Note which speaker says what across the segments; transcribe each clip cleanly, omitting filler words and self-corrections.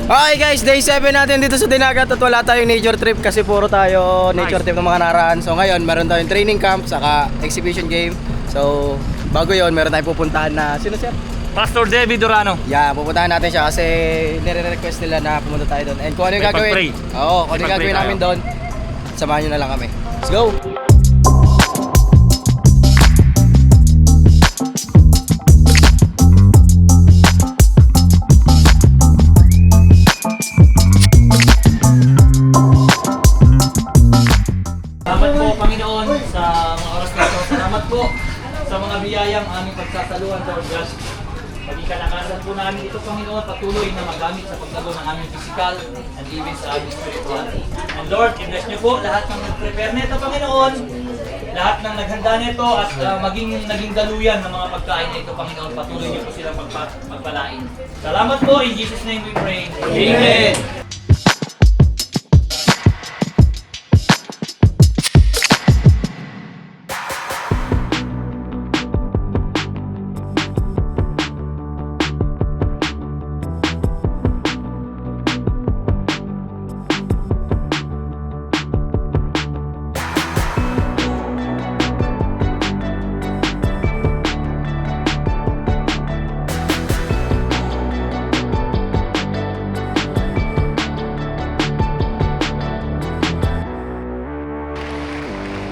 Speaker 1: Okay guys, day 7 natin dito sa Dinagat at wala tayong nature trip kasi puro tayo nature trip ng mga nakaraan. So ngayon, meron tayong training camp saka exhibition game. So bago yon, meron tayong pupuntahan na, sino sir?
Speaker 2: Pastor David Durano.
Speaker 1: Yeah, pupuntahan natin siya kasi nire-request nila na pumunta tayo doon. And kung ano yung
Speaker 2: May
Speaker 1: gagawin,
Speaker 2: pag-pray.
Speaker 1: oo, kung ano yung gagawin namin doon, samahan nyo na lang kami. Let's go!
Speaker 2: Salamat po, Panginoon, sa mga oras na ito. Salamat po sa mga biyayang aming pagsasaluhan, Lord God. Maging kalakasan po namin ito, Panginoon, patuloy na magamit sa paglago ng aming physical and even sa aming spiritual. And Lord, i-bless niyo po lahat ng nag-prepare nito, Panginoon. Lahat ng naghanda nito at naging daluyan ng mga pagkain na ito, Panginoon. Patuloy niyo po silang pagpalain. Salamat po, in Jesus' name we pray. Amen.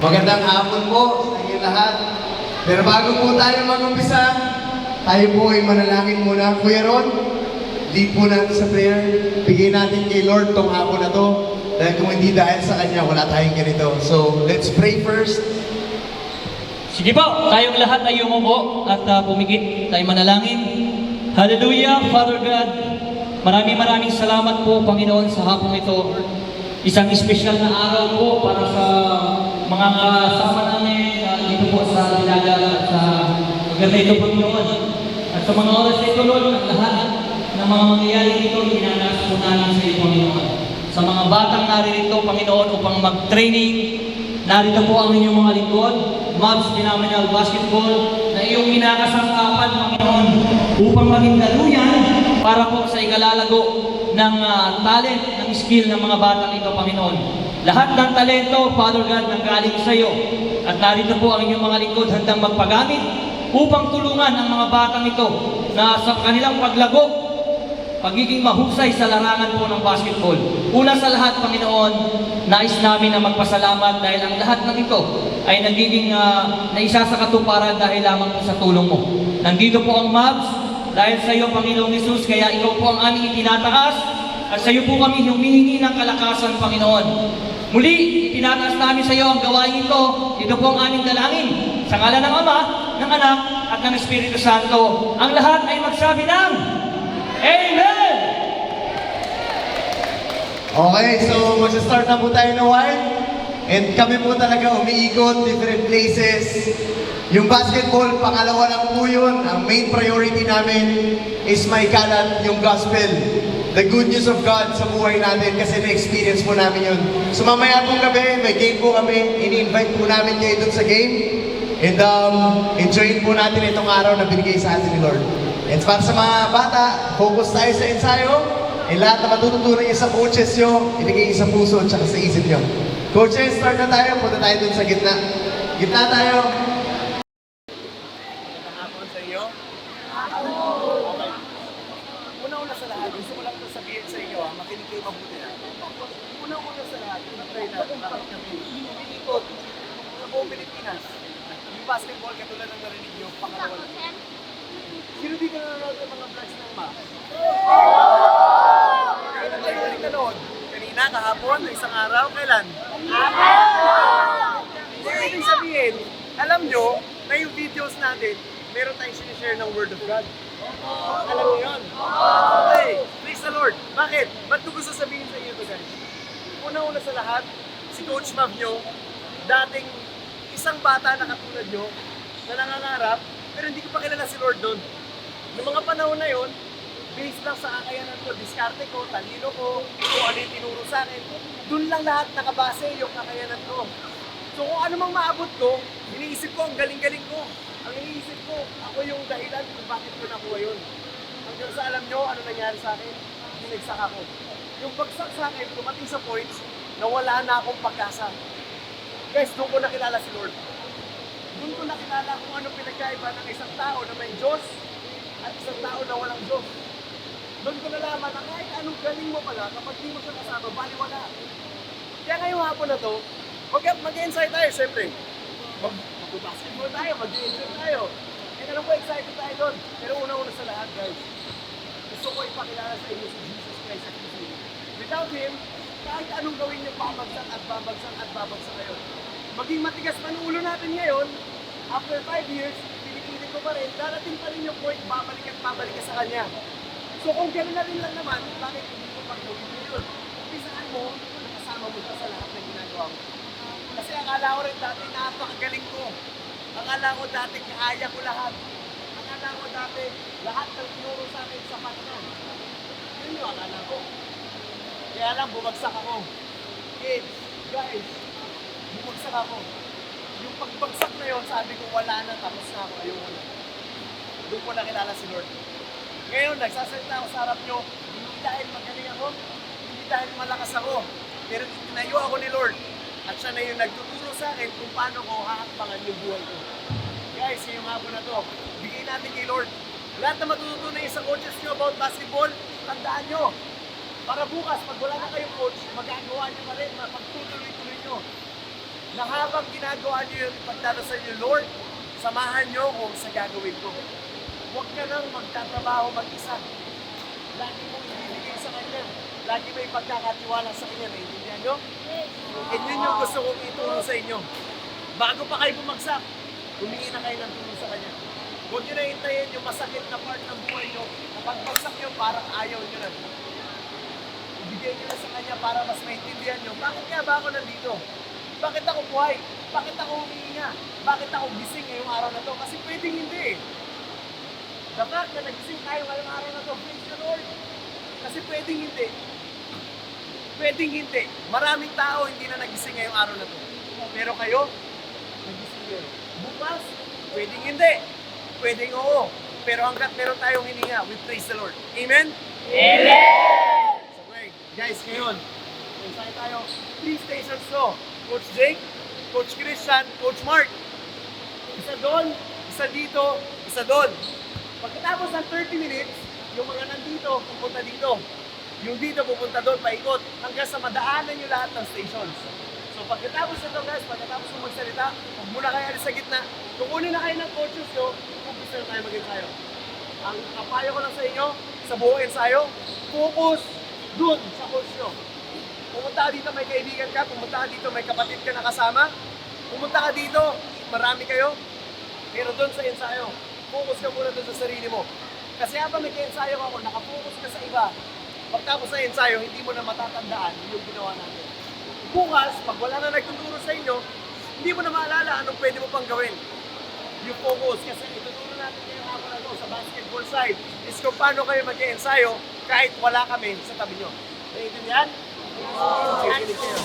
Speaker 3: Magandang hapon po sa inyo lahat. Pero bago po tayo mag-umpisa, tayo po ay manalangin muna. Kuya Ron, lead po natin sa prayer. Bigay natin kay Lord tong hapon na to. Dahil kung hindi dahil sa Kanya, wala tayong ganito. So, let's pray first.
Speaker 2: Sige po, tayong lahat ay umupo at pumikit, tayo manalangin. Hallelujah, Father God. Maraming salamat po, Panginoon, sa hapong ito. Isang espesyal na araw po para sa mga kasama namin dito po sa Dinagat at sa maganda ito, Panginoon. At sa mga oras na ito, Lord, ang lahat ng mga mangyayari dito, inanas po namin sa iyo, Panginoon. Sa mga batang naririto, Panginoon, upang mag-training, narito po ang inyong mga lingkod, Mavs Phenomenal Basketball, na iyong inakasangkapan, Panginoon, upang maging daluyan para po sa ikalalago ng talent, ng skill ng mga batang ito, Panginoon. Lahat ng talento, Father God, nanggaling sa iyo. At narito po ang inyong mga lingkod handang magpagamit upang tulungan ang mga batang ito na sa kanilang paglago, pagiging mahusay sa larangan po ng basketball. Una sa lahat, Panginoon, nais namin na magpasalamat dahil ang lahat ng ito ay nagiging naisa sa katuparan dahil lamang po sa tulong mo. Nandito po ang Mavs dahil sa iyo, Panginoong Jesus, kaya ikaw po ang aming itinataas at sa iyo po kami humihingi ng kalakasan, Panginoon. Muli, itinataas namin sa iyo ang gawain ito. Ito po ang aming dalangin. Sa ngalan ng Ama, ng Anak, at ng Espiritu Santo, ang lahat ay magsabi ng Amen!
Speaker 3: Okay, so mag-start na po tayo ng while. And kami po talaga umiikot, different places. Yung basketball, pangalawa lang po yun. Ang main priority namin is maikalat yung gospel. The good news of God sa buhay natin kasi na-experience po namin yun. So mamaya pong gabi, may game po kami. Ini-invite po namin kayo dun sa game. And enjoyin po natin itong araw na binigay sa atin ni Lord. And para sa mga bata, focus tayo sa ensayo. And lahat na matututunan niyo sa coaches nyo, ilagay sa puso at sa isip nyo. Coaches, start na tayo. Punta tayo dun sa gitna. Gitna tayo. Hapon sa iyo. Okay. Una-una sa lahat, gusto ko lang ito sabihin sa inyo, makinig kayo mabuti na. Una-una sa lahat, na-try na bakit kami umiikot sa buong Pilipinas. Yung basketball, katulad ng narinig nyo, pangalawa lang. Sino di ka nanonood ng mga vlogs ng Ma? Kailan tayo ulit nanood? Kanina, kahapon, isang araw, kailan? Ibig sabihin, alam nyo na yung videos natin, meron tayong sinishare ng Word of God. Alam niyo yun? Okay, praise the Lord. Bakit? Ba't ko gusto sabihin sa inyo ito, guys? Una-una sa lahat, si Coach Mav nyo, dating isang bata na katulad nyo, na nangangarap, pero hindi ko pa kilala si Lord doon. Noong mga panahon na yon, based lang sa kakayanan ko, diskarte ko, talino ko, kung ano yung tinuro sa akin, doon lang lahat nakabase yung kakayanan ko. So kung ano mang maabot ko, iniisip ko ang galing-galing ko. Ang iniisip ko, ako yung dahilan kung bakit ko nakuha yun. Hanggang sa alam nyo, ano nangyari sa akin?
Speaker 4: binagsak ako. Yung bagsak sa akin, dumating sa points na wala na akong pag-asa. Guys, doon ko nakilala si Lord. Doon ko nakilala kung ano pinagkaiba ng isang tao na may Diyos at isang tao na walang Diyos. Doon ko nalaman na kahit anong galing mo pala, kapag di mo siya kasama, baliwala. Kaya ngayong hapon na to, mag-enjoy tayo, siyempre. Mag-basketball tayo, mag-enjoy tayo. And alam ko, excited tayo doon. Pero una-una sa lahat, guys, gusto ko ipakilala sa inyo si Jesus Christ at King. Without Him, kahit anong gawin niyo, babagsak at babagsak at babagsak kayo. Maging matigas pa ng ulo natin ngayon, after 5 years, pinipilit ko pa rin, darating pa rin yung point, babalik at babalik ka sa Kanya. So kung gano'n na rin lang naman, bakit hindi ko pag-gawin mo yun? Umpisaan mo, nakasama mo sa lahat ng ginagawa mo. Kasi akala ko rin dati, napakagaling ko. Akala ko dati, kaya ko lahat. Akala ko dati, lahat ng tinuro sa akin, sapat na. Yun yung akala ko. Kaya lang, bumagsak ako. Kids, guys, bumagsak ako. Yung pagbagsak na yun, sabi ko, wala na, tapos na ako, ayoko na. Doon ko nakilala si Lord. Ngayon, nagsasalita ako sa harap nyo, hindi dahil magaling ako, hindi dahil malakas ako, pero tinayo ako ni Lord. At siya na yung nagtuturo sa akin kung paano ko hahakbangan yung buhay ko. Guys, yung hapon na to, bigay natin kay Lord. Lahat na matutunan sa coaches nyo about basketball, tandaan nyo. Para bukas, pag wala na kayong coach, magagawa nyo pa rin, mapagtutuloy-tuloy nyo. Na habang ginagawa nyo yung pagdarasal nyo, Lord, samahan nyo kung sa gagawin ko. Huwag ka nang magtatrabaho mag-isa. Lagi mong ibibigay sa Kanya. Lagi may pagkakatiwala sa Kanya. Naiintindihan nyo? And yun yung gusto kong ituro sa inyo. Bago pa kayo bumagsak, humingi na kayo ng tulong sa Kanya. Huwag nyo na hintayin yung masakit na part ng buhay nyo. Kapag bagsak nyo, parang ayaw nyo na. Ibigay nyo na sa Kanya para mas maintindihan nyo. Bakit nga ba ako nandito? Bakit ako buhay? Bakit ako humihinga? Bakit ako gising ngayong araw na to? Kasi pwedeng hindi eh. The fact na nagising tayo ngayong araw na to, praise the Lord. Kasi pwedeng hindi. Pwedeng hindi. Maraming tao hindi na nagising ngayong araw na to. Pero kayo, nagising yun. Bukas, pwedeng hindi. Pwedeng oo. Pero hanggat meron tayong hininga, we praise the Lord. Amen? Amen! So guys, ngayon, tayo tayo, 3 stations to. Coach Jake, Coach Christian, Coach Mark. Isa doon, isa dito, isa doon. Pagkatapos ng 30 minutes, yung mga nandito, pupunta dito. Yung dito, pupunta doon, paikot. Hanggang sa madaanan nyo lahat ng stations. So pagkatapos nito guys, pagkatapos mo magsalita, huwag muna kayo alis sa gitna. Kukunin na kayo ng coaches nyo, umpisa na tayo mag-ensayo. Ang kapayo ko lang sa inyo, sa buong ensayo, focus doon sa coach nyo. Pumunta ka dito, may kaibigan ka. Pumunta ka dito, may kapatid ka na kasama. Pumunta ka dito, marami kayo. Pero doon sa ensayo, focus ka muna doon sa sarili mo. Kasi habang nag-ensayo ako, nakafocus ka sa iba. Pagtapos sa ensayo, hindi mo na matatandaan yung ginawa natin. Bukas, pag wala na nagtuturo sa inyo, hindi mo na maalala anong pwede mo pang gawin. Yung focus, kasi ituturo natin ngayong hapon na to sa basketball side is kung paano kayo mag-ensayo kahit wala kami sa tabi nyo. Naiintindihan? Kikinig kayo.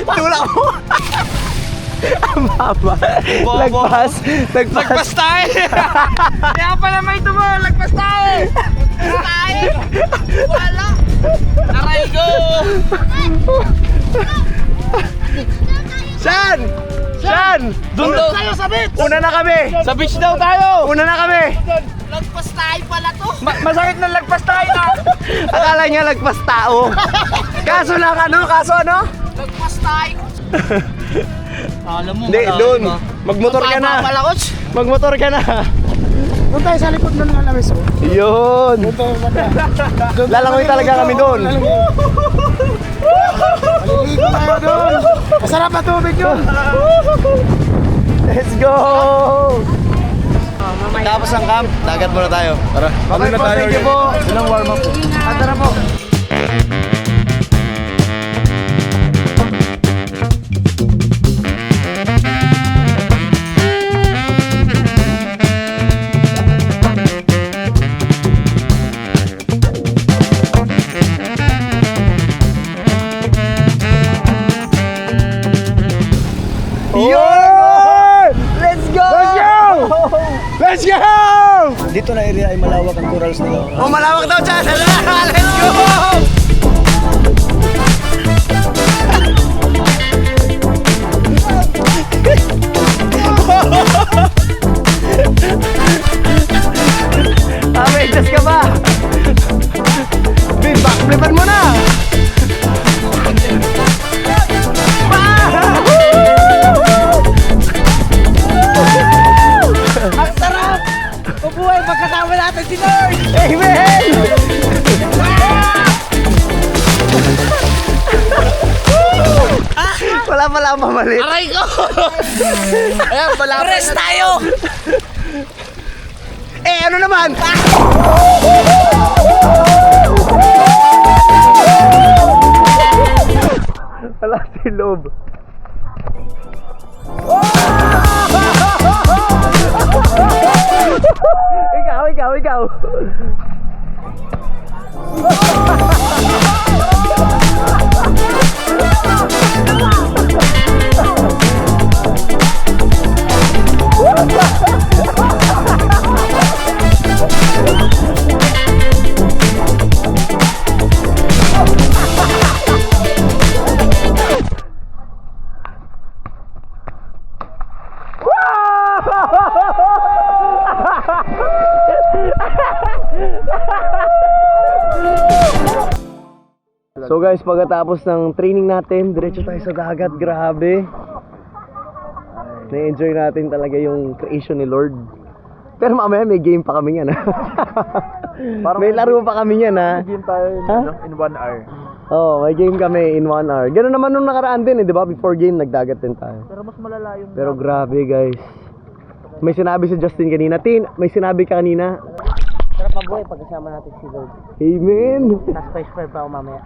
Speaker 1: Tulak mo. Ang baba. Lagpas.
Speaker 5: Lagpas tayo! Kaya pala may tumo, lagpas tayo! Wala! Aray ko!
Speaker 1: Saan? Saan?
Speaker 5: Doon daw! Tayo sa beach!
Speaker 1: Una na kami.
Speaker 5: Sa beach daw tayo!
Speaker 1: Una na kami.
Speaker 5: Lagpas tayo pala to! masakit na lagpas tayo na!
Speaker 1: Akala niya lagpas tao. Kaso lang ano?
Speaker 5: Lagpas tayo! Alam mo,
Speaker 1: Hindi, doon. Magmotor ka na.
Speaker 5: Pala, coach!
Speaker 1: Magmotor ka na.
Speaker 4: Doon tayo sa likod ng alamis.
Speaker 1: Yun. Lalangoy talaga kami doon.
Speaker 4: Maliligo tayo doon. Masarap na tubig yun.
Speaker 1: Let's go! Tapos ang camp, dagat muna tayo. Tara.
Speaker 4: Okay po, thank you po.
Speaker 1: Ilang warm up po.
Speaker 4: Tara po.
Speaker 1: Yun! Let's go!
Speaker 4: Let's go!
Speaker 1: Dito na area ay malawak ang corals nila. Oh, malawak daw dyan! Let's go! may just ka ba? Bin, backflipan mo na!
Speaker 5: Ang sarap! Mabuhay pagkasama natin si Lord!
Speaker 1: Amen! Wala pala ang pamalit.
Speaker 5: Aray ko! Ayan, wala pa. Rest tayo!
Speaker 1: Eh, ano naman? Wala si loob. Ikaw. So guys, pagkatapos ng training natin, diretso tayo sa dagat. Grabe. Na-enjoy natin talaga yung creation ni Lord. Pero mamaya may game pa kami yan, ha? May laro pa kami yan, ha?
Speaker 4: Game tayo in 1 hour.
Speaker 1: Oh, may game kami in 1 hour. Ganun naman nung nakaraan din, di ba? Before game, nagdagat din tayo.
Speaker 4: Pero mas malala yung...
Speaker 1: Pero grabe, guys. May sinabi si Justin kanina. Tin, may sinabi ka kanina.
Speaker 5: Sarap mabuhay pagkasama natin si Lord.
Speaker 1: Amen.
Speaker 5: Nasa first five pa ako mamaya.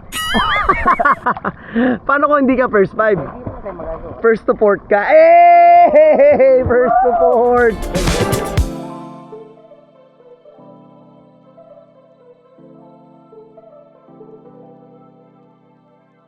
Speaker 1: Paano kung hindi ka first five?
Speaker 5: Hindi na tayo magagawa.
Speaker 1: First to port ka. Eh! First to port!